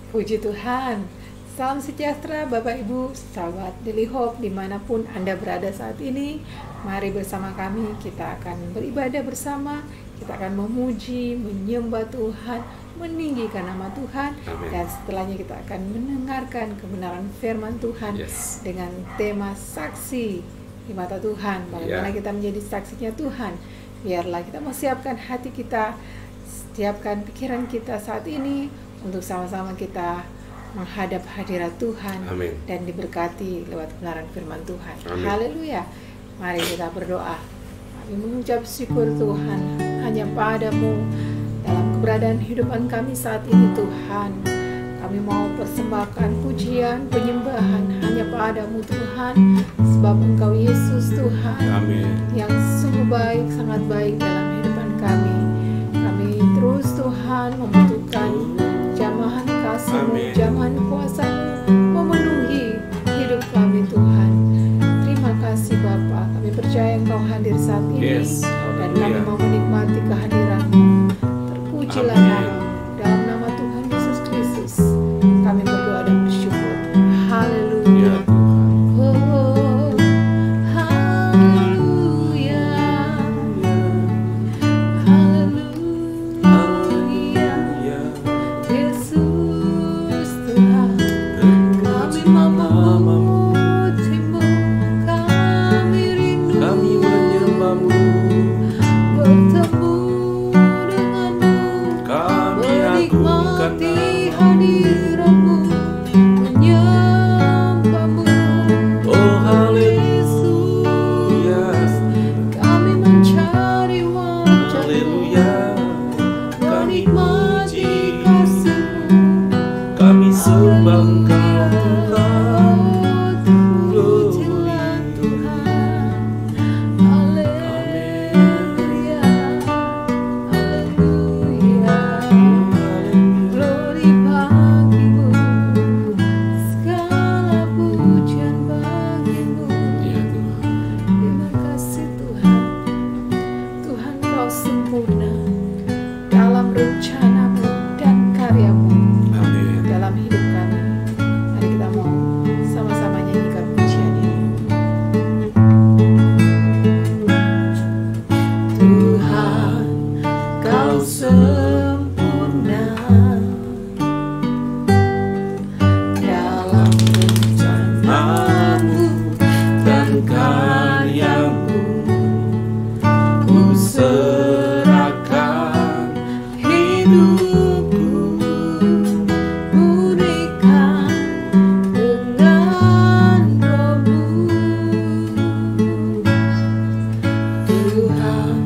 Puji Tuhan. Salam sejahtera Bapak Ibu, sahabat Daily Hope dimanapun Anda berada saat ini. Mari bersama kami, kita akan beribadah bersama. Kita akan memuji, menyembah Tuhan, meninggikan nama Tuhan. Amin. Dan setelahnya kita akan mendengarkan kebenaran firman Tuhan dengan tema saksi di mata Tuhan. Bagaimana kita menjadi saksinya Tuhan. Biarlah kita siapkan hati kita, siapkan pikiran kita saat ini untuk sama-sama kita menghadap hadirat Tuhan. Amin. Dan diberkati lewat kebenaran firman Tuhan. Amin. Haleluya. Mari kita berdoa. Kami mengucap syukur Tuhan hanya padamu dalam keberadaan kehidupan kami saat ini Tuhan. Kami mau persembahkan pujian, penyembahan hanya padamu Tuhan, sebab Engkau Yesus Tuhan. Amin. Yang sungguh baik, sangat baik dalam kehidupan kami. Kami terus Tuhan membutuhkan jamahan kasih-Mu, Amin. jamahan kuasa-Mu memenuhi hidup kami Tuhan. Terima kasih Bapa, kami percaya Engkau hadir saat ini. Dan kami mau menikmati kehadiran-Mu. Terpujilah Amin. nama-Mu. Dalam nama Tuhan Yesus Kristus kami berdoa dan bersyukur. Haleluya. Ya Tuhan. Oh, haleluya. Haleluya. Ya. Yesus Tuhan, kami mau memuji-Mu, kami rindu Kami menyembah-Mu, bertemu denganmu, kami agungkan menikmati nama-Mu. hadirat-Mu, menyembah-Mu. Oh haleluya, Kami mencari wajah-Mu, haleluya. Kami menikmati puji, kasih-Mu. kami sembah Engkau Tuhan. Pujilah Tuhan. Haleluya. Haleluya. Glory bagi-Mu, segala pujian bagi-Mu. Ya Tuhan. Terima kasih Tuhan. Tuhan Kau sempurna dalam rencana-Mu dan karya-Mu Amin. dalam hidup kami. Mari kita mau sama-sama nyanyikan pujian ini. Tuhan, Kau sempurna dalam Rencana-Mu dan karya-Mu, ku serahkan hidupku, berikan dengan Roh-Mu. Tuhan,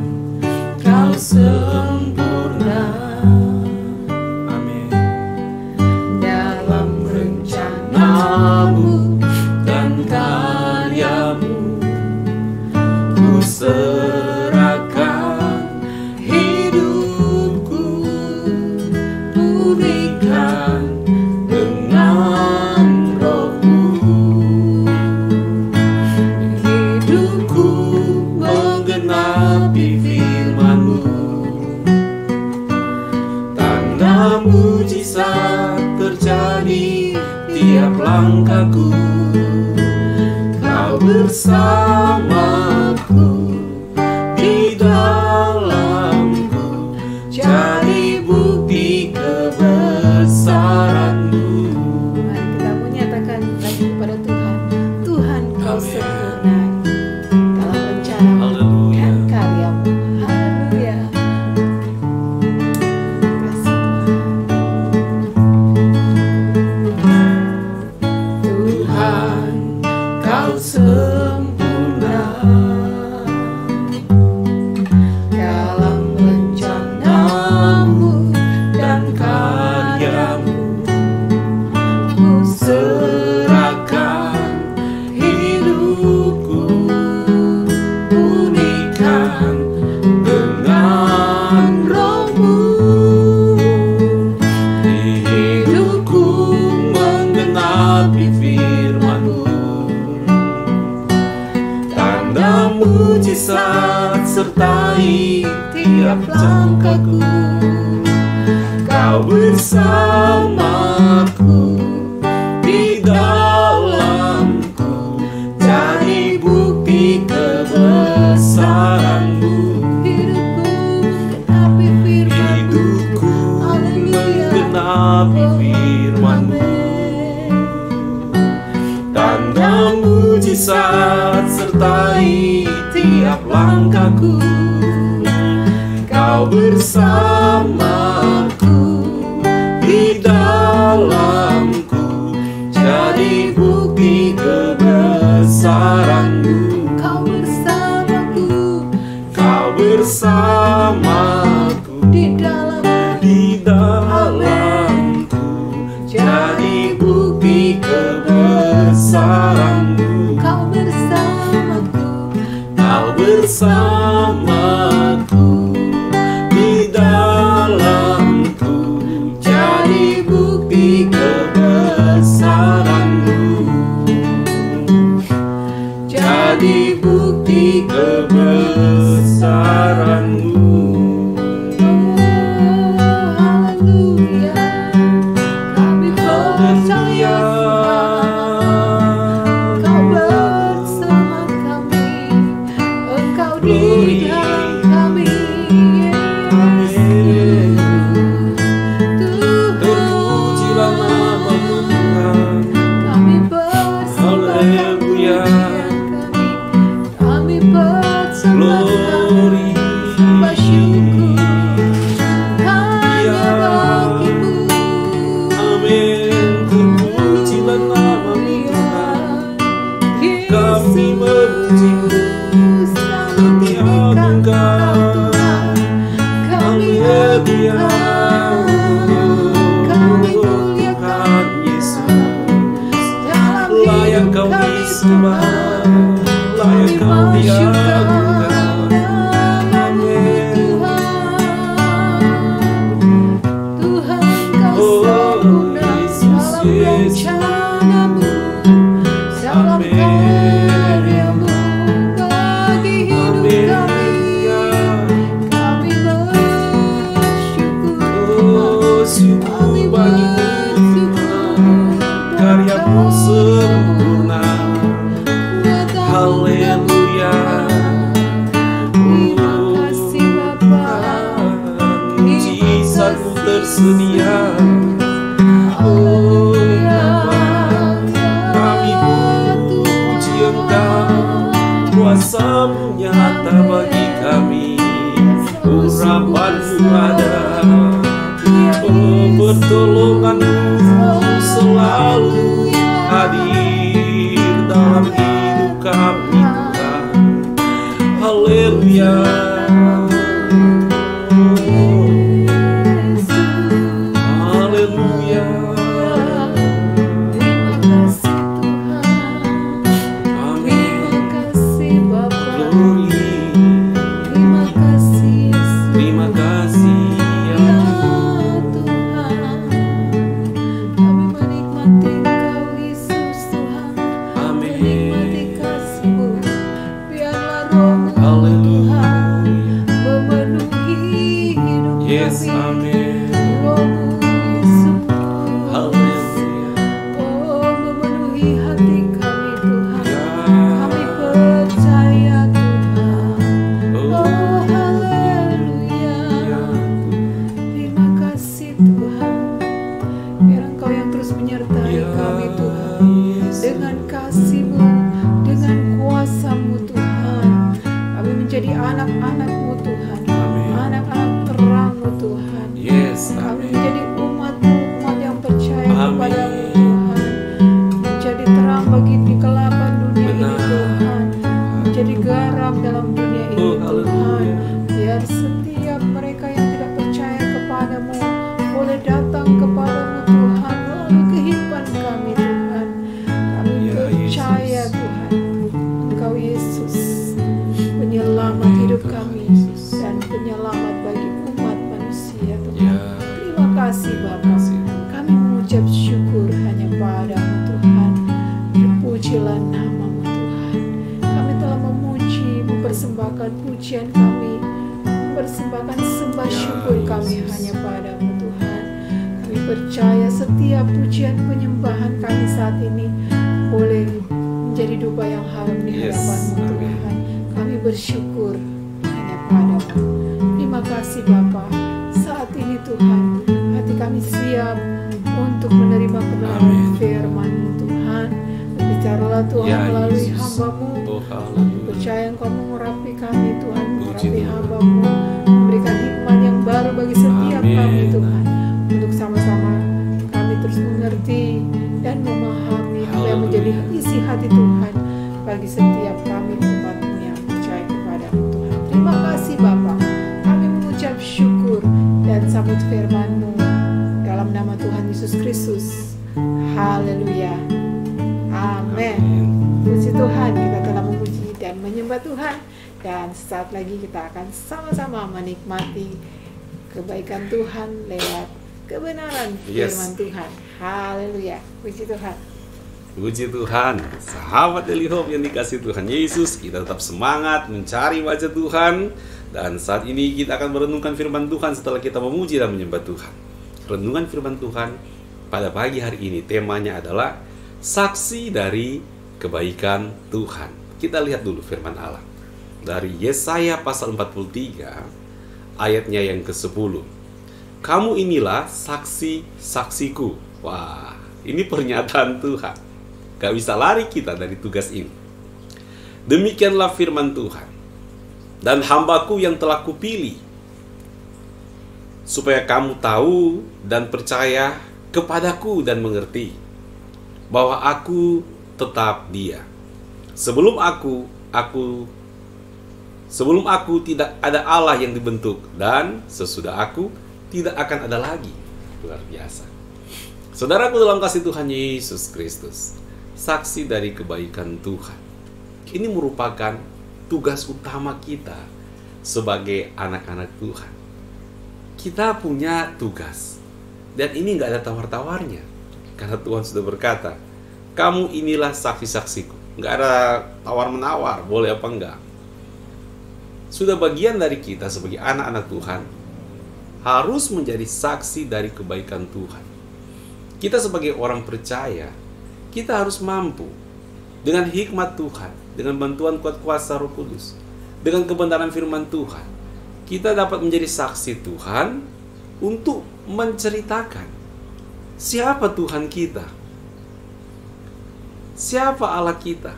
Kau sempurna Amin. dalam rencana-Mu dan karya-Mu, ku serahkan hidupku, pulihkan dengan Roh-Mu. hidupku Menggenapi firman-Mu, tanda mujizat terjadi tiap langkahku. Kau bersamaku, di dalamku, jadi bukti kebesaran-Mu. Mari kita menyatakan lagi kepada Tuhan. Tuhan, Kau Amin. sempurna dalam rencana-Mu Haleluya. dan karya-Mu. Haleluya. Terima kasih Tuhan. Tuhan, Kau sempurna dalam rencana-Mu Dan karya-Mu, ku serahkan hidupku, pulihkan dengan Roh-Mu. Hidupku menggenapi firman-Mu, tanda mujizat sertai tiap langkahku. Kau bersamaku, bersamaku, di dalamku, jadi bukti kebesaran-Mu. Kau bersamaku, Kau bersamaku, di dalamku, jadi bukti kebesaran-Mu. Kau bersamaku, Kau bersamaku, di dalamku, jadi bukti kebesaran-Mu. Jadi bukti kebesaran-Mu. haleluya. Kami percaya Kau bersama kami, Engkau di dalam kami, Amin. Tuhan. Terpujilah nama-Mu Tuhan. Kami bersembahkan Haleluya. kami bersembahkan Glory. sembah syukur hanya bagi-Mu. Amin. Terpujilah nama-Mu Tuhan. Kami memuji-Mu. Kami agungkan. Haleluya. Tuhan Yesus, layak Kau disembah, layak Kau diagungkan. Amin. Tuhan, Kau Oh, sempurna Yesus, dalam Yesus. rencana-Mu, dalam Amin. karya-Mu bagi hidup Amin. kami. Kami bersyukur, Oh, syukur bagi-Mu Tuhan, karya-Mu sempurna. Haleluya. Terima kasih Bapa. Mujizat-Mu tersedia. Oh Bapa, kami puji Engkau, kuasa-Mu nyata bagi kami, urapan-Mu ada. Oh, pertolongan-Mu selalu hadir dalam hidup kami Tuhan. Haleluya. Haleluya. Terima kasih Tuhan. Amin. Terima kasih Bapa. Glory. Terima kasih Yesus. Terima kasih ya Ya Tuhan, kami menikmati Engkau Yesus Tuhan. Amin. Menikmati kasih-Mu. Biarlah Roh-Mu Haleluya. Tuhan memenuhi hidup Yes, kami. amin. Roh-Mu Yesus. Haleluya. Oh, memenuhi hati kami Tuhan. Ya. Kami percaya Tuhan. Oh, Oh, haleluya. ya. Terima kasih Tuhan. Biar Engkau yang terus menyertai Ya, kami Tuhan. Yesus. Dengan kasih-Mu, dengan kuasa-Mu Tuhan. Kami menjadi anak-anak-Mu Tuhan. Amin. Anak-anak terang-Mu Tuhan. Yes, Kami amin. menjadi umat-Mu, umat yang percaya Amin. kepada-Mu Tuhan. Menjadi terang bagi di kegelapan dunia ini Benar. Tuhan. Menjadi garam dalam dunia ini Oh, Tuhan. haleluya. Biar setiap mereka yang tidak percaya kepada-Mu boleh datang kepada-Mu Tuhan melalui kehidupan kami Tuhan. Kami Ya, percaya Yesus. Tuhan, Engkau Yesus, penyelamat hidup kami dan penyelamat bagi umat manusia Tuhan. Ya. Terima kasih Bapa. Kami mengucap syukur hanya padamu Tuhan. Terpujilah nama-Mu Tuhan. Kami telah memuji, mempersembahkan pujian kami, mempersembahkan sembah Ya, syukur kami Yesus. hanya padamu Tuhan. Kami percaya setiap pujian penyembahan kami saat ini boleh menjadi dupa yang harum di Yes, hadapan-Mu amin. Tuhan. Kami bersyukur hanya padamu. Terima kasih Bapa. Saat ini Tuhan, hati kami siap untuk menerima kebenaran Amin. firman-Mu Tuhan. Bicaralah Tuhan Ya, melalui Yesus. hamba-Mu. Oh, haleluya. Percaya Engkau mengurapi kami Tuhan, Puji mengurapi Tuhan. hamba-Mu, memberikan hikmat yang sambut firman-Mu dalam nama Tuhan Yesus Kristus. Haleluya. Amin. Puji Tuhan, kita telah memuji dan menyembah Tuhan. Dan saat lagi kita akan sama-sama menikmati kebaikan Tuhan lewat kebenaran firman Tuhan. Haleluya. Puji Tuhan. Puji Tuhan. Sahabat Daily Hope yang dikasihi Tuhan Yesus, kita tetap semangat mencari wajah Tuhan. Dan saat ini kita akan merenungkan firman Tuhan setelah kita memuji dan menyembah Tuhan. Renungan firman Tuhan pada pagi hari ini temanya adalah saksi dari kebaikan Tuhan. Kita lihat dulu firman Allah dari Yesaya pasal 43 ayatnya yang ke-10. Kamu inilah saksi-saksiku. Wah, ini pernyataan Tuhan. Gak bisa lari kita dari tugas ini. Demikianlah firman Tuhan. Dan hambaku yang telah kupilih, supaya kamu tahu dan percaya kepadaku dan mengerti bahwa aku tetap Dia. Sebelum aku tidak ada Allah yang dibentuk, dan sesudah aku tidak akan ada lagi. Luar biasa. Saudaraku dalam kasih Tuhan Yesus Kristus, saksi dari kebaikan Tuhan. Ini merupakan tugas utama kita sebagai anak-anak Tuhan. Kita punya tugas, dan ini gak ada tawar-tawarnya. Karena Tuhan sudah berkata, kamu inilah saksi-saksiku. Gak ada tawar-menawar, boleh apa enggak. Sudah bagian dari kita sebagai anak-anak Tuhan harus menjadi saksi dari kebaikan Tuhan. Kita sebagai orang percaya, kita harus mampu dengan hikmat Tuhan, dengan bantuan kuat kuasa Roh Kudus, dengan kebenaran firman Tuhan, kita dapat menjadi saksi Tuhan untuk menceritakan siapa Tuhan kita, siapa Allah kita,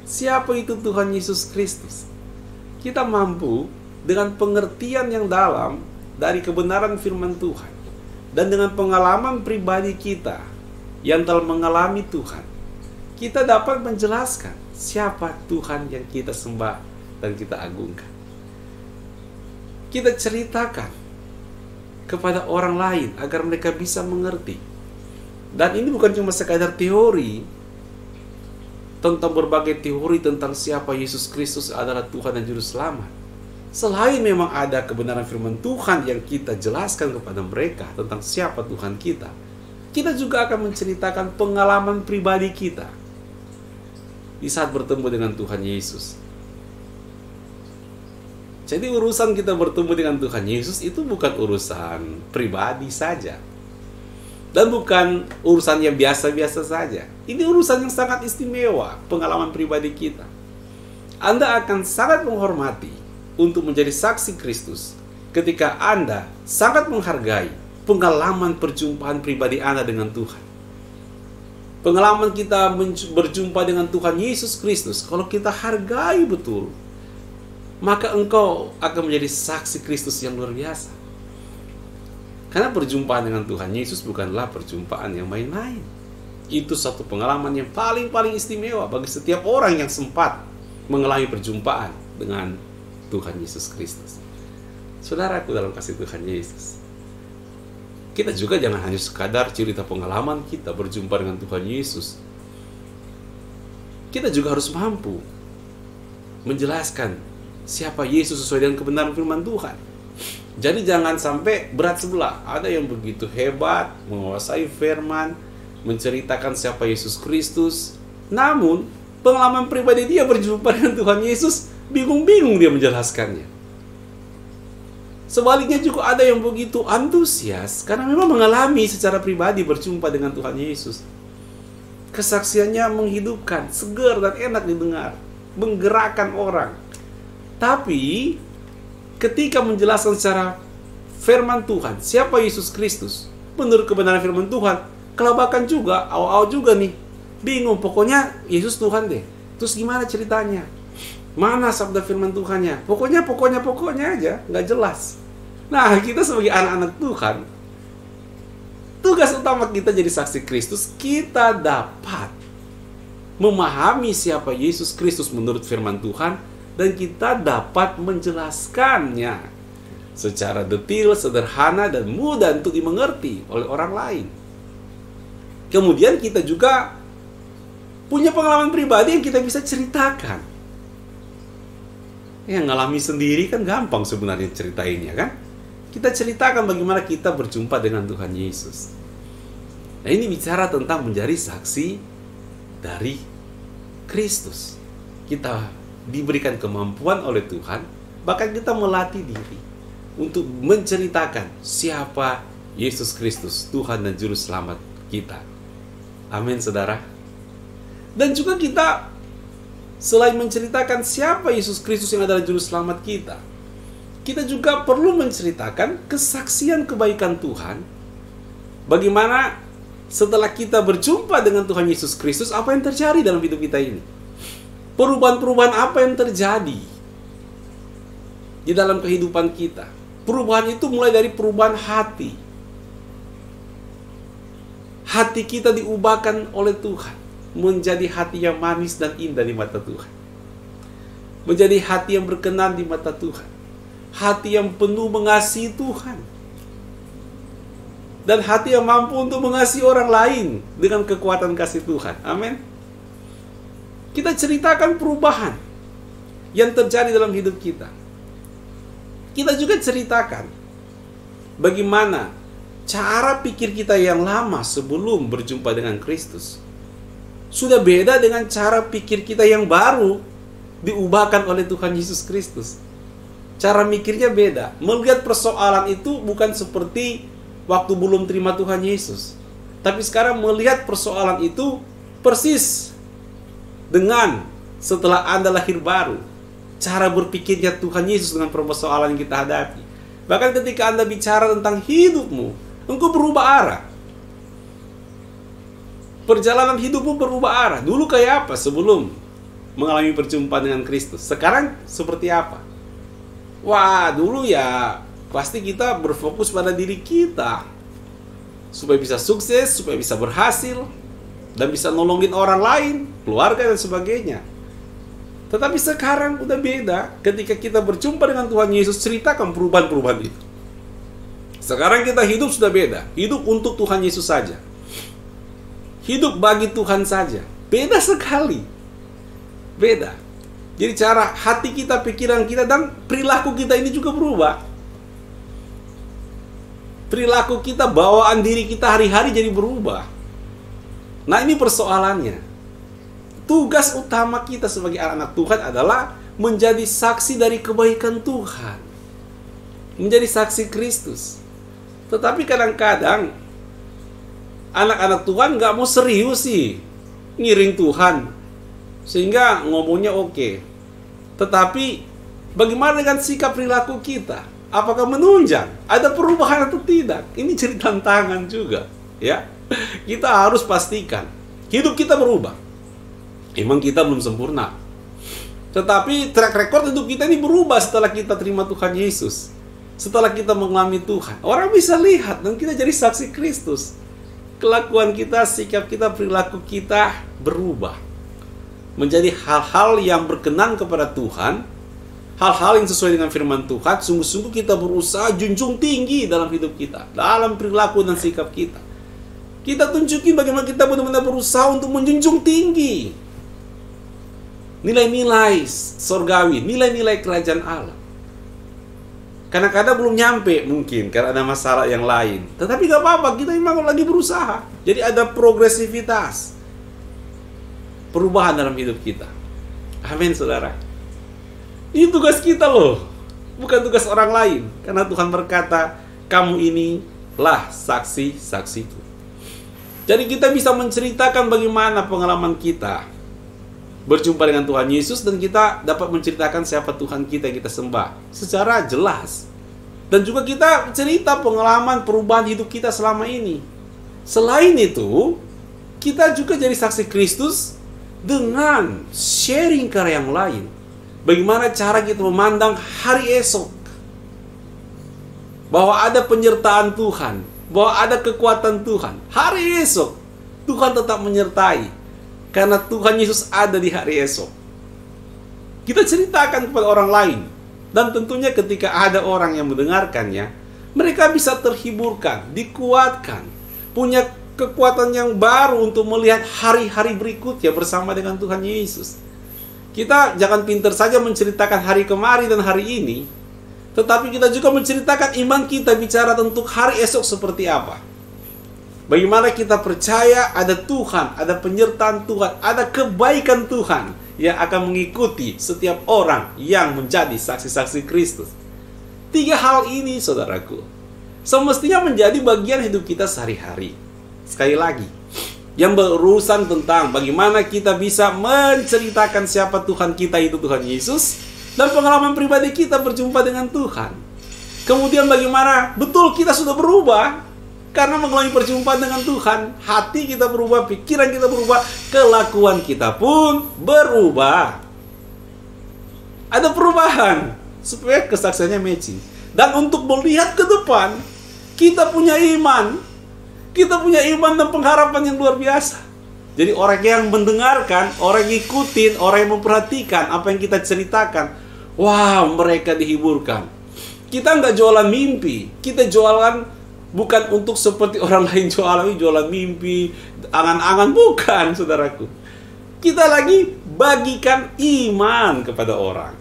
siapa itu Tuhan Yesus Kristus. Kita mampu dengan pengertian yang dalam dari kebenaran firman Tuhan dan dengan pengalaman pribadi kita yang telah mengalami Tuhan, kita dapat menjelaskan siapa Tuhan yang kita sembah dan kita agungkan. Kita ceritakan kepada orang lain agar mereka bisa mengerti. Dan ini bukan cuma sekadar teori tentang berbagai teori tentang siapa Yesus Kristus adalah Tuhan dan Juru Selamat. Selain memang ada kebenaran firman Tuhan yang kita jelaskan kepada mereka tentang siapa Tuhan kita, kita juga akan menceritakan pengalaman pribadi kita di saat bertemu dengan Tuhan Yesus. Jadi urusan kita bertemu dengan Tuhan Yesus itu bukan urusan pribadi saja. Dan bukan urusan yang biasa-biasa saja. Ini urusan yang sangat istimewa, pengalaman pribadi kita. Anda akan sangat menghormati untuk menjadi saksi Kristus ketika Anda sangat menghargai pengalaman perjumpaan pribadi Anda dengan Tuhan. Pengalaman kita berjumpa dengan Tuhan Yesus Kristus, kalau kita hargai betul, maka engkau akan menjadi saksi Kristus yang luar biasa. Karena perjumpaan dengan Tuhan Yesus bukanlah perjumpaan yang main-main. Itu satu pengalaman yang paling istimewa bagi setiap orang yang sempat mengalami perjumpaan dengan Tuhan Yesus Kristus. Saudaraku dalam kasih Tuhan Yesus, kita juga jangan hanya sekadar cerita pengalaman kita berjumpa dengan Tuhan Yesus. Kita juga harus mampu menjelaskan siapa Yesus sesuai dengan kebenaran firman Tuhan. Jadi jangan sampai berat sebelah. Ada yang begitu hebat, menguasai firman, menceritakan siapa Yesus Kristus, namun pengalaman pribadi dia berjumpa dengan Tuhan Yesus, bingung-bingung dia menjelaskannya. Sebaliknya juga ada yang begitu antusias karena memang mengalami secara pribadi berjumpa dengan Tuhan Yesus. Kesaksiannya menghidupkan, segar dan enak didengar, menggerakkan orang. Tapi ketika menjelaskan secara firman Tuhan siapa Yesus Kristus menurut kebenaran firman Tuhan, kelabakan juga, awal-awal juga nih, bingung. Pokoknya Yesus Tuhan deh. Terus gimana ceritanya? Mana sabda firman Tuhannya? Pokoknya aja, nggak jelas. Nah, kita sebagai anak-anak Tuhan, tugas utama kita jadi saksi Kristus, kita dapat memahami siapa Yesus Kristus menurut firman Tuhan, dan kita dapat menjelaskannya secara detail, sederhana, dan mudah untuk dimengerti oleh orang lain. Kemudian kita juga punya pengalaman pribadi yang kita bisa ceritakan. Yang ngalami sendiri kan gampang sebenarnya ceritainnya kan. Kita ceritakan bagaimana kita berjumpa dengan Tuhan Yesus. Nah, ini bicara tentang menjadi saksi dari Kristus. Kita diberikan kemampuan oleh Tuhan, bahkan kita melatih diri untuk menceritakan siapa Yesus Kristus, Tuhan dan Juru Selamat kita. Amin, saudara. Dan juga kita selain menceritakan siapa Yesus Kristus yang adalah Juru Selamat kita, kita juga perlu menceritakan kesaksian kebaikan Tuhan. Bagaimana setelah kita berjumpa dengan Tuhan Yesus Kristus, apa yang terjadi dalam hidup kita ini? Perubahan-perubahan apa yang terjadi di dalam kehidupan kita? Perubahan itu mulai dari perubahan hati. Hati kita diubahkan oleh Tuhan menjadi hati yang manis dan indah di mata Tuhan. Menjadi hati yang berkenan di mata Tuhan. Hati yang penuh mengasihi Tuhan. Dan hati yang mampu untuk mengasihi orang lain dengan kekuatan kasih Tuhan. Amin. Kita ceritakan perubahan yang terjadi dalam hidup kita. Kita juga ceritakan bagaimana cara pikir kita yang lama sebelum berjumpa dengan Kristus sudah beda dengan cara pikir kita yang baru diubahkan oleh Tuhan Yesus Kristus. Cara mikirnya beda. Melihat persoalan itu bukan seperti waktu belum terima Tuhan Yesus, tapi sekarang melihat persoalan itu persis dengan setelah Anda lahir baru. Cara berpikirnya Tuhan Yesus dengan persoalan yang kita hadapi. Bahkan ketika Anda bicara tentang hidupmu, engkau berubah arah. Perjalanan hidupmu berubah arah. Dulu kayak apa sebelum mengalami perjumpaan dengan Kristus? Sekarang seperti apa? Wah, dulu ya pasti kita berfokus pada diri kita. Supaya bisa sukses, supaya bisa berhasil, dan bisa nolongin orang lain, keluarga dan sebagainya. Tetapi sekarang udah beda. Ketika kita berjumpa dengan Tuhan Yesus, ceritakan perubahan-perubahan itu. Sekarang kita hidup sudah beda. Hidup untuk Tuhan Yesus saja. Hidup bagi Tuhan saja. Beda sekali. Beda. Jadi cara hati kita, pikiran kita, dan perilaku kita ini juga berubah. Perilaku kita, bawaan diri kita hari-hari jadi berubah. Nah, ini persoalannya. Tugas utama kita sebagai anak-anak Tuhan adalah menjadi saksi dari kebaikan Tuhan. Menjadi saksi Kristus. Tetapi kadang-kadang anak-anak Tuhan gak mau serius sih ngiring Tuhan. Sehingga ngomongnya oke. Tetapi bagaimana dengan sikap perilaku kita? Apakah menunjang? Ada perubahan atau tidak? Ini jadi tantangan juga, ya. Kita harus pastikan hidup kita berubah. Emang kita belum sempurna, tetapi track record hidup kita ini berubah setelah kita terima Tuhan Yesus. Setelah kita mengalami Tuhan, orang bisa lihat dan kita jadi saksi Kristus. Kelakuan kita, sikap kita, perilaku kita berubah menjadi hal-hal yang berkenan kepada Tuhan. Hal-hal yang sesuai dengan firman Tuhan. Sungguh-sungguh kita berusaha junjung tinggi dalam hidup kita, dalam perilaku dan sikap kita. Kita tunjukin bagaimana kita benar-benar berusaha untuk menjunjung tinggi nilai-nilai sorgawi, nilai-nilai kerajaan Allah. Kadang-kadang belum nyampe mungkin karena ada masalah yang lain. Tetapi gak apa-apa, kita memang lagi berusaha. Jadi ada progresivitas, perubahan dalam hidup kita. Amin, saudara. Ini tugas kita loh, bukan tugas orang lain. Karena Tuhan berkata, kamu inilah saksi-saksiku. Jadi kita bisa menceritakan bagaimana pengalaman kita berjumpa dengan Tuhan Yesus, dan kita dapat menceritakan siapa Tuhan kita yang kita sembah secara jelas. Dan juga kita cerita pengalaman perubahan hidup kita selama ini. Selain itu, kita juga jadi saksi Kristus dengan sharing karya yang lain. Bagaimana cara kita memandang hari esok, bahwa ada penyertaan Tuhan, bahwa ada kekuatan Tuhan. Hari esok Tuhan tetap menyertai, karena Tuhan Yesus ada di hari esok. Kita ceritakan kepada orang lain Dan tentunya ketika ada orang yang mendengarkannya, mereka bisa terhiburkan, dikuatkan, punya kekuatan yang baru untuk melihat hari-hari berikutnya bersama dengan Tuhan Yesus. Kita jangan pintar saja menceritakan hari kemarin dan hari ini, tetapi kita juga menceritakan iman kita, bicara tentang hari esok seperti apa. Bagaimana kita percaya ada Tuhan, ada penyertaan Tuhan, ada kebaikan Tuhan yang akan mengikuti setiap orang yang menjadi saksi-saksi Kristus. 3 hal ini, saudaraku, semestinya menjadi bagian hidup kita sehari-hari. Sekali lagi, yang berurusan tentang bagaimana kita bisa menceritakan siapa Tuhan kita itu Tuhan Yesus, dan pengalaman pribadi kita berjumpa dengan Tuhan. Kemudian bagaimana betul kita sudah berubah karena mengalami perjumpaan dengan Tuhan. Hati kita berubah, pikiran kita berubah, kelakuan kita pun berubah. Ada perubahan supaya kesaksiannya matching. Dan untuk melihat ke depan, kita punya iman. Kita punya iman dan pengharapan yang luar biasa. Jadi orang yang mendengarkan, orang yang ngikutin, orang yang memperhatikan apa yang kita ceritakan, wow, mereka dihiburkan. Kita nggak jualan mimpi, kita jualan bukan untuk seperti orang lain jualan mimpi, angan-angan, bukan, saudaraku. Kita lagi bagikan iman kepada orang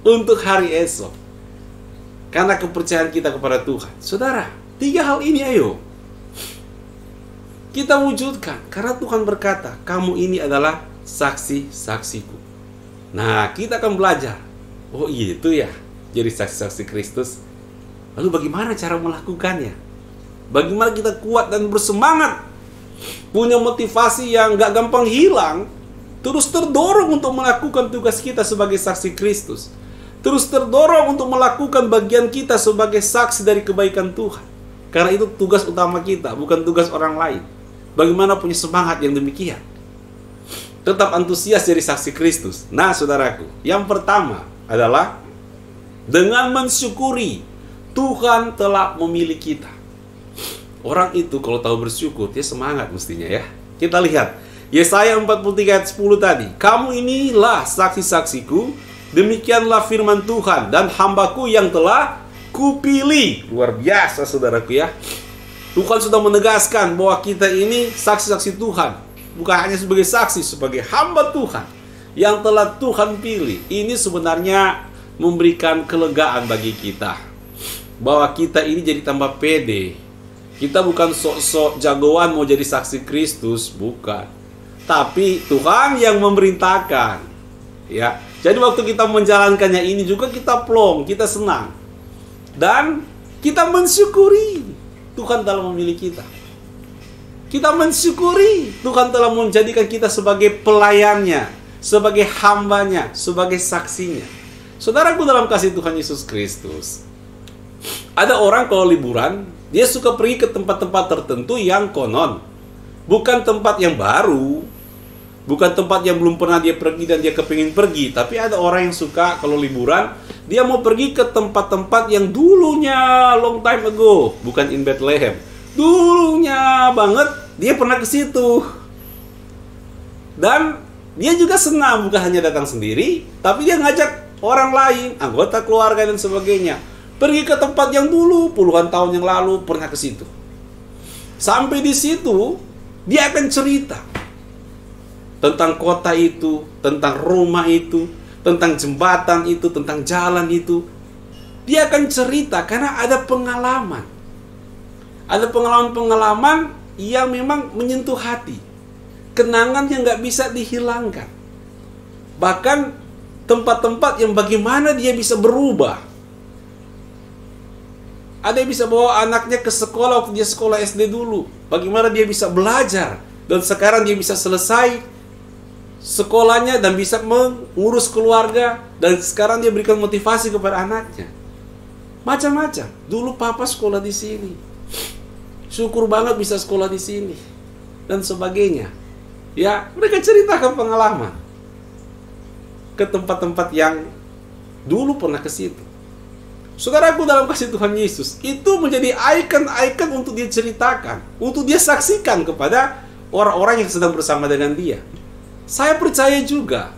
untuk hari esok. Karena kepercayaan kita kepada Tuhan. Saudara, 3 hal ini ayo kita wujudkan, karena Tuhan berkata, kamu ini adalah saksi-saksiku. Nah, kita akan belajar. Oh itu ya, jadi saksi-saksi Kristus. Lalu bagaimana cara melakukannya? Bagaimana kita kuat dan bersemangat, punya motivasi yang gak gampang hilang, terus terdorong untuk melakukan tugas kita sebagai saksi Kristus, terus terdorong untuk melakukan bagian kita sebagai saksi dari kebaikan Tuhan. Karena itu tugas utama kita, bukan tugas orang lain. Bagaimana punya semangat yang demikian? Tetap antusias jadi saksi Kristus. Nah, saudaraku, yang pertama adalah dengan mensyukuri Tuhan telah memilih kita. Orang itu kalau tahu bersyukur, dia semangat mestinya ya. Kita lihat Yesaya 43 ayat 10 tadi. Kamu inilah saksi-saksiku, demikianlah firman Tuhan, dan hambaku yang telah kupilih. Luar biasa, saudaraku ya. Tuhan sudah menegaskan bahwa kita ini saksi-saksi Tuhan. Bukan hanya sebagai saksi, sebagai hamba Tuhan yang telah Tuhan pilih. Ini sebenarnya memberikan kelegaan bagi kita, bahwa kita ini jadi tambah pede. Kita bukan sok-sok jagoan mau jadi saksi Kristus, bukan. Tapi Tuhan yang memerintahkan. Ya. Jadi waktu kita menjalankannya ini juga kita plong, kita senang. Dan kita mensyukuri Tuhan telah memilih kita. Kita mensyukuri Tuhan telah menjadikan kita sebagai pelayannya, sebagai hambanya, sebagai saksinya. Saudaraku dalam kasih Tuhan Yesus Kristus, ada orang kalau liburan, dia suka pergi ke tempat-tempat tertentu yang konon, bukan tempat yang baru, bukan tempat yang belum pernah dia pergi dan dia kepingin pergi. Tapi ada orang yang suka kalau liburan, dia mau pergi ke tempat-tempat yang dulunya long time ago, bukan in Bethlehem. Dulunya banget dia pernah ke situ. Dan dia juga senang, bukan hanya datang sendiri, tapi dia ngajak orang lain, anggota keluarga dan sebagainya, pergi ke tempat yang dulu puluhan tahun yang lalu pernah ke situ. Sampai di situ dia akan cerita tentang kota itu, tentang rumah itu, tentang jembatan itu, tentang jalan itu. Dia akan cerita karena ada pengalaman. Ada pengalaman-pengalaman yang memang menyentuh hati. Kenangan yang gak bisa dihilangkan. Bahkan tempat-tempat yang bagaimana dia bisa berubah. Ada yang bisa bawa anaknya ke sekolah waktu dia sekolah SD dulu. Bagaimana dia bisa belajar. Dan sekarang dia bisa selesai sekolahnya dan bisa mengurus keluarga, dan sekarang dia berikan motivasi kepada anaknya. Macam-macam. Dulu papa sekolah di sini, syukur banget bisa sekolah di sini, dan sebagainya. Ya, mereka ceritakan pengalaman ke tempat-tempat yang dulu pernah ke situ. Saudaraku dalam kasih Tuhan Yesus, itu menjadi ikon-ikon untuk dia ceritakan, untuk dia saksikan kepada orang-orang yang sedang bersama dengan dia. Saya percaya juga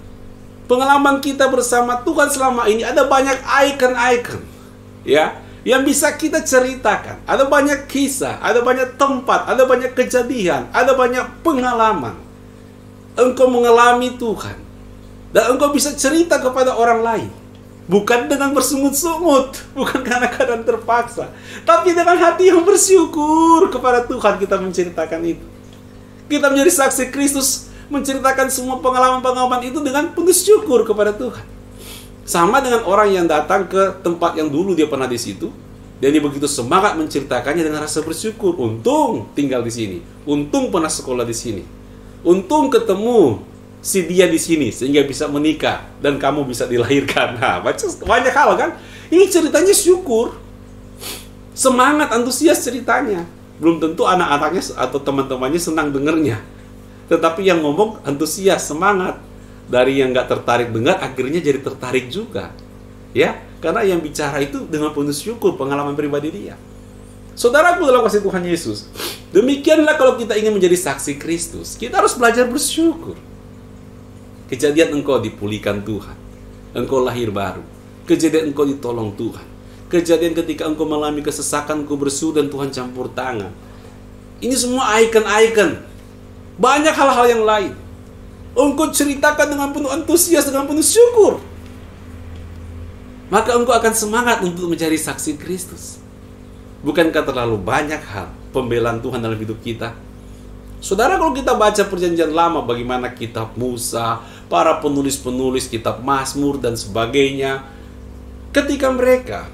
pengalaman kita bersama Tuhan selama ini ada banyak ikon-ikon, ya, yang bisa kita ceritakan. Ada banyak kisah, ada banyak tempat, ada banyak kejadian, ada banyak pengalaman. Engkau mengalami Tuhan, dan engkau bisa cerita kepada orang lain. Bukan dengan bersungut-sungut, bukan karena keadaan terpaksa, tapi dengan hati yang bersyukur kepada Tuhan kita menceritakan itu. Kita menjadi saksi Kristus, menceritakan semua pengalaman-pengalaman itu dengan penuh syukur kepada Tuhan. Sama dengan orang yang datang ke tempat yang dulu dia pernah di situ, dan dia begitu semangat menceritakannya dengan rasa bersyukur. Untung tinggal di sini, untung pernah sekolah di sini, untung ketemu si dia di sini sehingga bisa menikah dan kamu bisa dilahirkan. Nah, banyak hal kan. Ini ceritanya syukur, semangat, antusias ceritanya. Belum tentu anak-anaknya atau teman-temannya senang dengernya, tetapi yang ngomong antusias, semangat. Dari yang gak tertarik dengar, akhirnya jadi tertarik juga, ya, karena yang bicara itu dengan penuh syukur, pengalaman pribadi dia. Saudaraku dalam kasih Tuhan Yesus, demikianlah kalau kita ingin menjadi saksi Kristus, kita harus belajar bersyukur. Kejadian engkau dipulihkan Tuhan, engkau lahir baru. Kejadian engkau ditolong Tuhan. Kejadian ketika engkau mengalami kesesakan, engkau bersyukur dan Tuhan campur tangan. Ini semua ikon-ikon. Banyak hal-hal yang lain. Engkau ceritakan dengan penuh antusias, dengan penuh syukur. Maka engkau akan semangat untuk menjadi saksi Kristus. Bukankah terlalu banyak hal pembelaan Tuhan dalam hidup kita? Saudara, kalau kita baca perjanjian lama, bagaimana kitab Musa, para penulis-penulis kitab Mazmur dan sebagainya, ketika mereka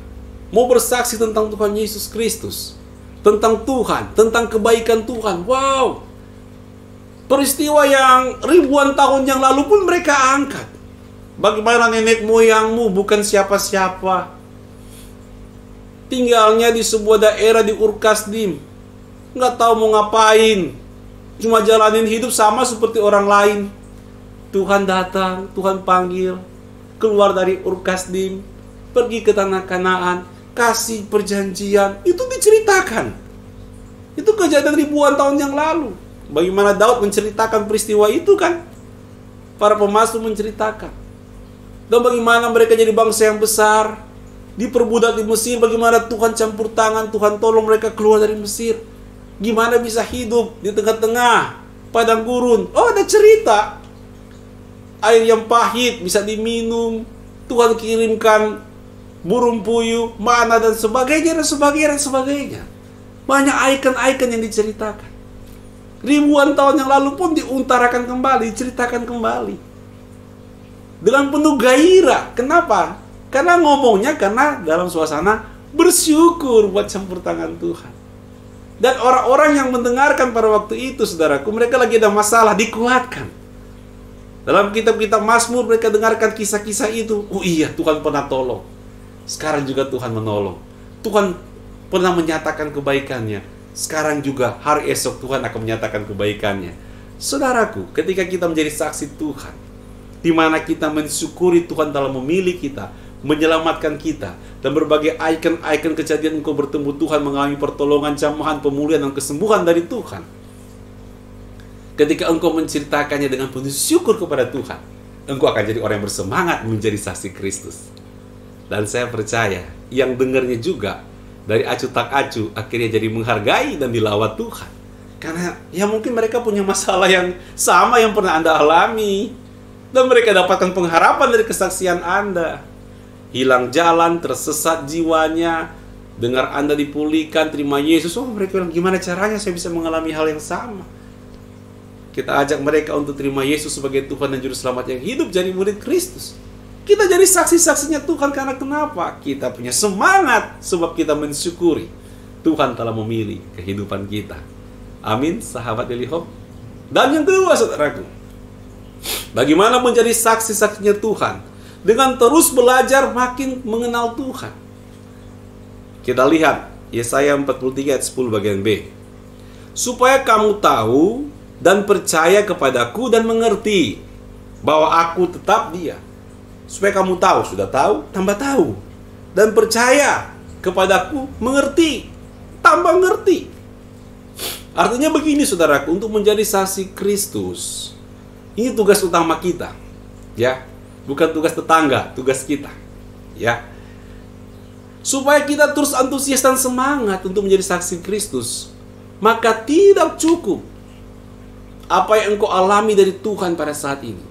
mau bersaksi tentang Tuhan Yesus Kristus, tentang Tuhan, tentang kebaikan Tuhan, wow, peristiwa yang ribuan tahun yang lalu pun mereka angkat. Bagaimana nenek moyangmu bukan siapa-siapa, tinggalnya di sebuah daerah di Ur-Kasdim, nggak tahu mau ngapain, cuma jalanin hidup sama seperti orang lain. Tuhan datang, Tuhan panggil, keluar dari Ur-Kasdim, pergi ke tanah Kanaan, kasih perjanjian. Itu diceritakan. Itu kejadian ribuan tahun yang lalu. Bagaimana Daud menceritakan peristiwa itu kan, para pemazmur menceritakan. Dan bagaimana mereka jadi bangsa yang besar, diperbudak di Mesir, bagaimana Tuhan campur tangan, Tuhan tolong mereka keluar dari Mesir. Gimana bisa hidup di tengah-tengah padang gurun. Oh, ada cerita. Air yang pahit bisa diminum, Tuhan kirimkan burung puyuh, mana dan sebagainya dan sebagainya dan sebagainya. Banyak ikon-ikon yang diceritakan. Ribuan tahun yang lalu pun diutarakan kembali, diceritakan kembali. Dengan penuh gairah. Kenapa? Karena ngomongnya karena dalam suasana bersyukur buat campur tangan Tuhan. Dan orang-orang yang mendengarkan pada waktu itu, saudaraku, mereka lagi ada masalah, dikuatkan. Dalam kitab-kitab Mazmur mereka dengarkan kisah-kisah itu. Oh iya, Tuhan pernah tolong. Sekarang juga Tuhan menolong. Tuhan pernah menyatakan kebaikannya. Sekarang juga, hari esok Tuhan akan menyatakan kebaikannya. Saudaraku, ketika kita menjadi saksi Tuhan, di mana kita mensyukuri Tuhan dalam memilih kita, menyelamatkan kita, dan berbagai ikon-ikon kejadian engkau bertemu Tuhan, mengalami pertolongan, jamahan, pemulihan, dan kesembuhan dari Tuhan. Ketika engkau menceritakannya dengan penuh syukur kepada Tuhan, engkau akan jadi orang yang bersemangat menjadi saksi Kristus. Dan saya percaya, yang dengarnya juga, dari acu tak acu, akhirnya jadi menghargai dan dilawat Tuhan. Karena ya mungkin mereka punya masalah yang sama yang pernah Anda alami. Dan mereka dapatkan pengharapan dari kesaksian Anda. Hilang jalan, tersesat jiwanya, dengar Anda dipulihkan, terima Yesus. Oh, mereka bilang, gimana caranya saya bisa mengalami hal yang sama? Kita ajak mereka untuk terima Yesus sebagai Tuhan dan Juru Selamat yang hidup, jadi murid Kristus. Kita jadi saksi-saksinya Tuhan karena kenapa? Kita punya semangat sebab kita mensyukuri Tuhan telah memilih kehidupan kita. Amin, sahabat Daily Hope. Dan yang kedua, saudaraku, bagaimana menjadi saksi-saksinya Tuhan? Dengan terus belajar makin mengenal Tuhan. Kita lihat Yesaya 43 ayat 10 bagian B. Supaya kamu tahu dan percaya kepadaku dan mengerti bahwa aku tetap Dia. Supaya kamu tahu, sudah tahu, tambah tahu. Dan percaya kepadaku, mengerti, tambah ngerti. Artinya begini, saudaraku, untuk menjadi saksi Kristus, ini tugas utama kita. Ya, bukan tugas tetangga, tugas kita. Ya. Supaya kita terus antusias dan semangat untuk menjadi saksi Kristus, maka tidak cukup apa yang engkau alami dari Tuhan pada saat ini.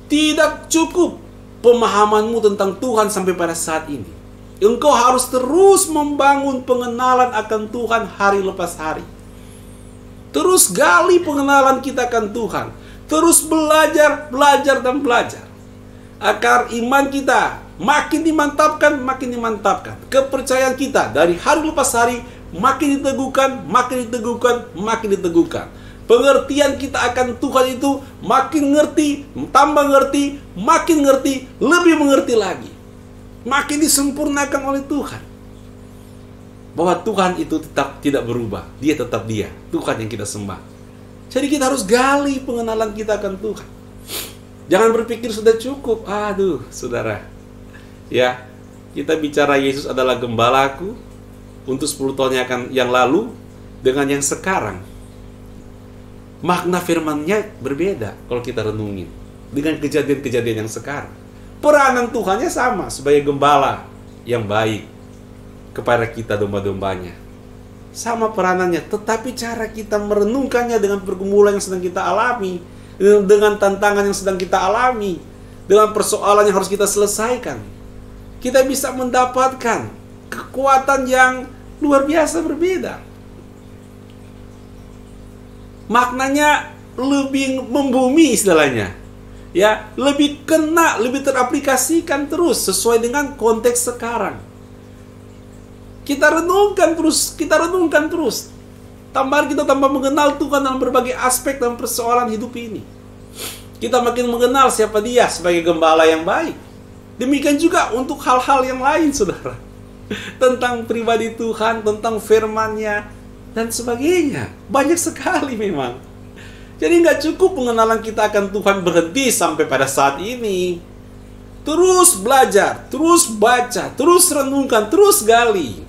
Tidak cukup pemahamanmu tentang Tuhan sampai pada saat ini. Engkau harus terus membangun pengenalan akan Tuhan hari lepas hari. Terus gali pengenalan kita akan Tuhan. Terus belajar, dan belajar. Agar iman kita makin dimantapkan. Kepercayaan kita dari hari lepas hari makin diteguhkan. Pengertian kita akan Tuhan itu makin ngerti, tambah ngerti, makin ngerti, lebih mengerti lagi. Makin disempurnakan oleh Tuhan. Bahwa Tuhan itu tetap tidak berubah. Dia tetap Dia, Tuhan yang kita sembah. Jadi kita harus gali pengenalan kita akan Tuhan. Jangan berpikir sudah cukup. Aduh, saudara. Ya, kita bicara Yesus adalah gembalaku untuk 10 tahun yang lalu dengan yang sekarang. Makna firman-Nya berbeda kalau kita renungin dengan kejadian-kejadian yang sekarang. Peranan Tuhannya sama sebagai gembala yang baik kepada kita domba-dombanya. Sama peranannya, tetapi cara kita merenungkannya dengan pergumulan yang sedang kita alami, dengan tantangan yang sedang kita alami, dengan persoalan yang harus kita selesaikan, kita bisa mendapatkan kekuatan yang luar biasa berbeda. Maknanya lebih membumi istilahnya. Ya, lebih kena, lebih teraplikasikan terus sesuai dengan konteks sekarang. Kita renungkan terus. Kita tambah mengenal Tuhan dalam berbagai aspek dalam persoalan hidup ini. Kita makin mengenal siapa Dia sebagai gembala yang baik. Demikian juga untuk hal-hal yang lain, saudara. Tentang pribadi Tuhan, tentang firman-Nya, dan sebagainya. Banyak sekali memang. Jadi nggak cukup pengenalan kita akan Tuhan berhenti sampai pada saat ini. Terus belajar, terus baca, terus renungkan, terus gali.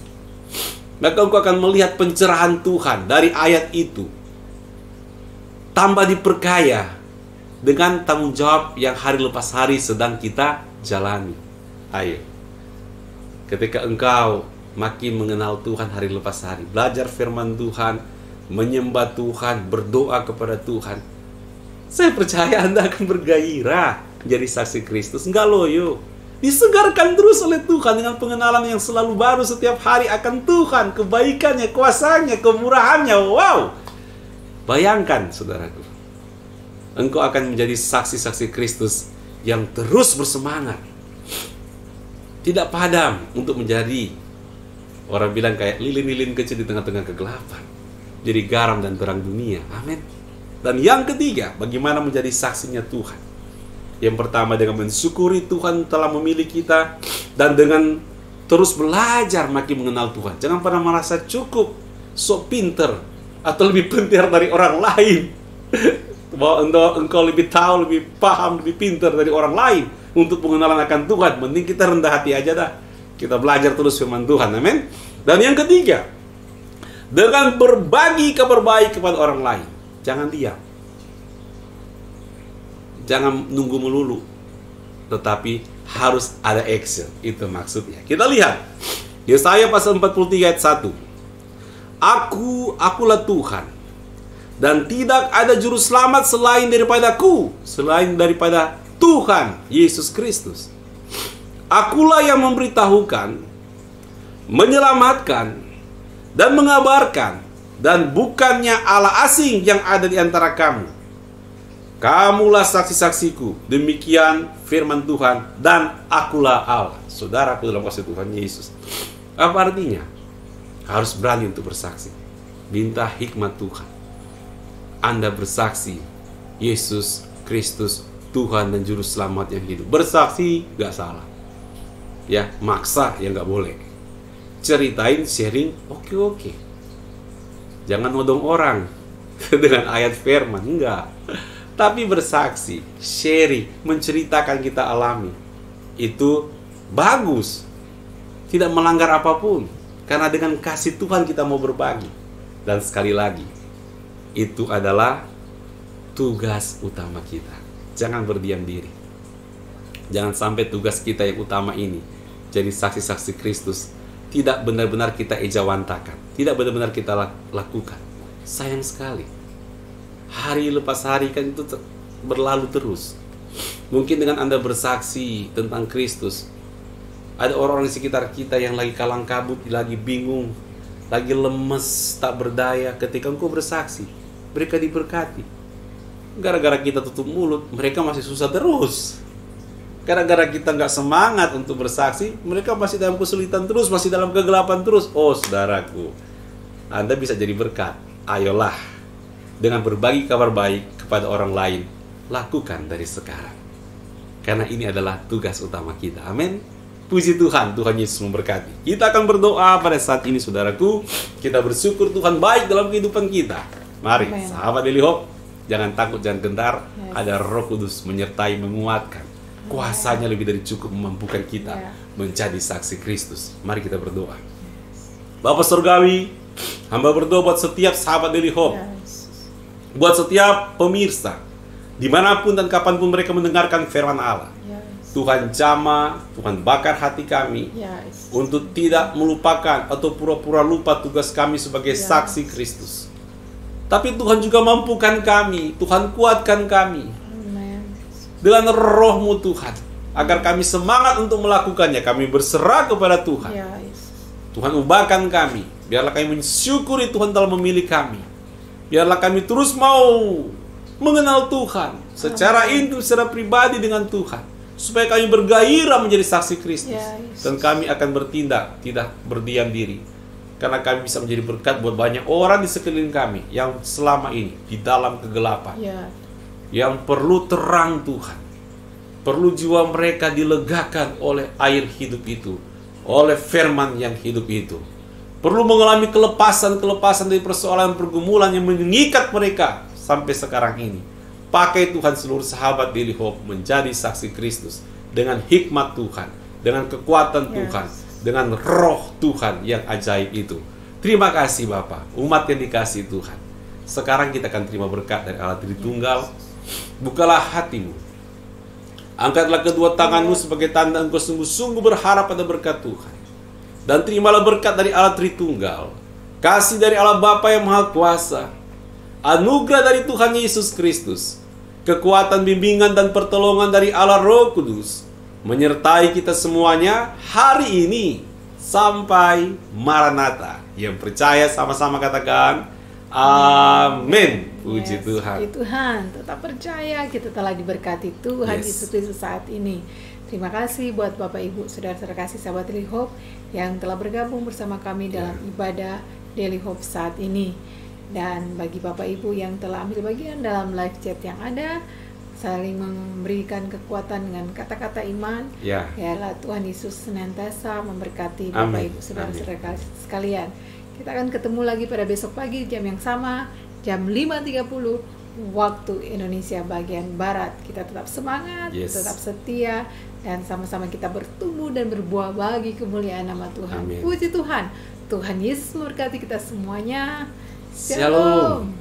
Maka engkau akan melihat pencerahan Tuhan dari ayat itu. Tambah diperkaya dengan tanggung jawab yang hari lepas hari sedang kita jalani. Ayo. Ketika engkau makin mengenal Tuhan hari lepas hari, belajar firman Tuhan, menyembah Tuhan, berdoa kepada Tuhan, saya percaya Anda akan bergairah menjadi saksi Kristus. Enggak loyo. Disegarkan terus oleh Tuhan dengan pengenalan yang selalu baru setiap hari akan Tuhan, kebaikannya, kuasanya, kemurahannya. Wow. Bayangkan, saudaraku, engkau akan menjadi saksi-saksi Kristus yang terus bersemangat, tidak padam untuk menjadi, orang bilang kayak lilin-lilin kecil di tengah-tengah kegelapan, jadi garam dan terang dunia. Amin. Dan yang ketiga, bagaimana menjadi saksinya Tuhan? Yang pertama, dengan mensyukuri Tuhan telah memilih kita, dan dengan terus belajar makin mengenal Tuhan. Jangan pernah merasa cukup, sok pinter, atau lebih pintar dari orang lain. Bahwa engkau lebih tahu, lebih paham, lebih pintar dari orang lain untuk pengenalan akan Tuhan. Mending kita rendah hati aja dah. Kita belajar terus firman Tuhan. Amin. Dan yang ketiga, dengan berbagi kabar baik kepada orang lain. Jangan diam. Jangan nunggu melulu, tetapi harus ada action. Itu maksudnya. Kita lihat Yesaya pasal 43 ayat 1. Akulah Tuhan, dan tidak ada juru selamat selain daripadaku, selain daripada Tuhan Yesus Kristus. Akulah yang memberitahukan, menyelamatkan, dan mengabarkan, dan bukannya Allah asing yang ada di antara kamu. Kamulah saksi-saksiku, demikian firman Tuhan, dan akulah Allah. Saudaraku dalam kasih Tuhan Yesus. Apa artinya? Harus berani untuk bersaksi. Minta hikmat Tuhan. Anda bersaksi, Yesus Kristus, Tuhan dan Juru Selamat yang hidup. Bersaksi, gak salah. Ya, maksa yang gak boleh. Ceritain, sharing, oke. Jangan nodong orang dengan ayat firman, enggak. Tapi bersaksi, sharing, menceritakan kita alami, itu bagus. Tidak melanggar apapun. Karena dengan kasih Tuhan kita mau berbagi. Dan sekali lagi, itu adalah tugas utama kita. Jangan berdiam diri. Jangan sampai tugas kita yang utama ini, jadi saksi-saksi Kristus, tidak benar-benar kita ejawantakan, tidak benar-benar kita lakukan. Sayang sekali. Hari lepas hari kan itu berlalu terus. Mungkin dengan Anda bersaksi tentang Kristus, ada orang-orang di sekitar kita yang lagi kalang kabut, lagi bingung, lagi lemes, tak berdaya. Ketika engkau bersaksi, mereka diberkati. Gara-gara kita tutup mulut, mereka masih susah terus. Gara-gara kita nggak semangat untuk bersaksi, mereka masih dalam kesulitan terus, masih dalam kegelapan terus. Oh saudaraku, Anda bisa jadi berkat. Ayolah, dengan berbagi kabar baik kepada orang lain, lakukan dari sekarang. Karena ini adalah tugas utama kita. Amin. Puji Tuhan, Tuhan Yesus memberkati. Kita akan berdoa pada saat ini, saudaraku. Kita bersyukur Tuhan baik dalam kehidupan kita. Mari, Amen. sahabat Daily Hope, jangan takut, jangan gentar. Yes. Ada Roh Kudus menyertai, menguatkan. Kuasanya lebih dari cukup memampukan kita menjadi saksi Kristus. Mari kita berdoa. Bapa Surgawi, hamba berdoa buat setiap sahabat Daily Hope, buat setiap pemirsa, dimanapun dan kapanpun mereka mendengarkan firman Allah. Tuhan jamah, Tuhan bakar hati kami untuk tidak melupakan atau pura-pura lupa tugas kami sebagai saksi Kristus. Tapi Tuhan juga mampukan kami, Tuhan kuatkan kami dengan Roh-Mu Tuhan, agar kami semangat untuk melakukannya. Kami berserah kepada Tuhan. Tuhan ubahkan kami, biarlah kami mensyukuri Tuhan telah memilih kami. Biarlah kami terus mau mengenal Tuhan secara intim, secara pribadi dengan Tuhan, supaya kami bergairah menjadi saksi Kristus. Dan kami akan bertindak, tidak berdiam diri. Karena kami bisa menjadi berkat buat banyak orang di sekeliling kami yang selama ini di dalam kegelapan. Yang perlu terang Tuhan. Perlu jiwa mereka dilegakan oleh air hidup itu, oleh firman yang hidup itu. Perlu mengalami kelepasan-kelepasan dari persoalan pergumulan yang mengikat mereka sampai sekarang ini. Pakai Tuhan seluruh sahabat Daily Hope menjadi saksi Kristus dengan hikmat Tuhan, dengan kekuatan Tuhan, dengan Roh Tuhan yang ajaib itu. Terima kasih Bapa, umat yang dikasihi Tuhan. Sekarang kita akan terima berkat dari Allah Tritunggal. Bukalah hatimu, angkatlah kedua tanganmu sebagai tanda engkau sungguh-sungguh berharap pada berkat Tuhan. Dan terimalah berkat dari Allah Tritunggal, kasih dari Allah Bapa yang Maha Kuasa, anugerah dari Tuhan Yesus Kristus, kekuatan, bimbingan, dan pertolongan dari Allah Roh Kudus menyertai kita semuanya hari ini sampai Maranatha. Yang percaya sama-sama katakan amin. Puji Tuhan. Puji Tuhan, tetap percaya kita telah diberkati Tuhan Yesus Kristus saat ini. Terima kasih buat Bapak Ibu, saudara-saudara kasih sahabat Daily Hope yang telah bergabung bersama kami dalam ibadah Daily Hope saat ini. Dan bagi Bapak Ibu yang telah ambil bagian dalam live chat yang ada, saling memberikan kekuatan dengan kata-kata iman. Biarlah Tuhan Yesus senantiasa memberkati Bapak Ibu saudara-saudara sekalian. Kita akan ketemu lagi pada besok pagi jam yang sama, jam 5.30 waktu Indonesia bagian Barat. Kita tetap semangat, tetap setia, dan sama-sama kita bertumbuh dan berbuah bagi kemuliaan nama Tuhan. Puji Tuhan. Tuhan Yesus memberkati kita semuanya. Shalom.